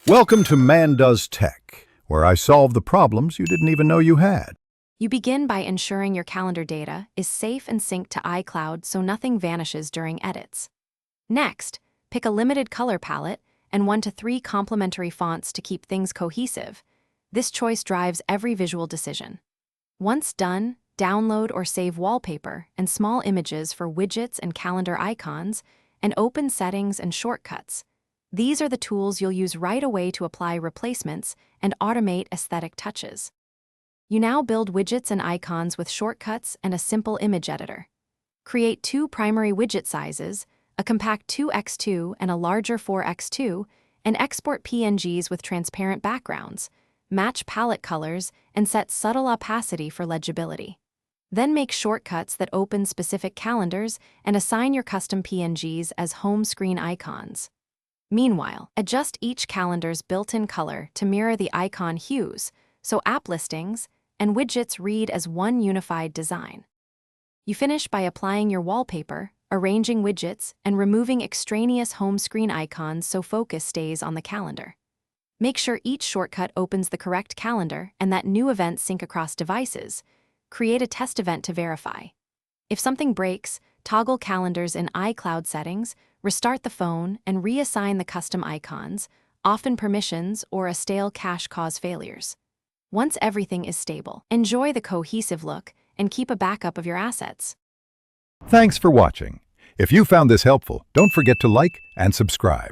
Welcome to Man Does Tech, where I solve the problems you didn't even know you had. You begin by ensuring your calendar data is safe and synced to iCloud so nothing vanishes during edits. Next, pick a limited color palette and 1 to 3 complementary fonts to keep things cohesive. This choice drives every visual decision. Once done, download or save wallpaper and small images for widgets and calendar icons, and open settings and shortcuts. These are the tools you'll use right away to apply replacements and automate aesthetic touches. You now build widgets and icons with shortcuts and a simple image editor. Create 2 primary widget sizes, a compact 2x2 and a larger 4x2, and export PNGs with transparent backgrounds. Match palette colors and set subtle opacity for legibility. Then make shortcuts that open specific calendars and assign your custom PNGs as home screen icons. Meanwhile, adjust each calendar's built-in color to mirror the icon hues, so app listings and widgets read as one unified design. You finish by applying your wallpaper, arranging widgets, and removing extraneous home screen icons so focus stays on the calendar. Make sure each shortcut opens the correct calendar and that new events sync across devices. Create a test event to verify. If something breaks, toggle calendars in iCloud settings, restart the phone, and reassign the custom icons. Often permissions or a stale cache cause failures. Once everything is stable, enjoy the cohesive look and keep a backup of your assets. Thanks for watching. If you found this helpful, don't forget to like and subscribe.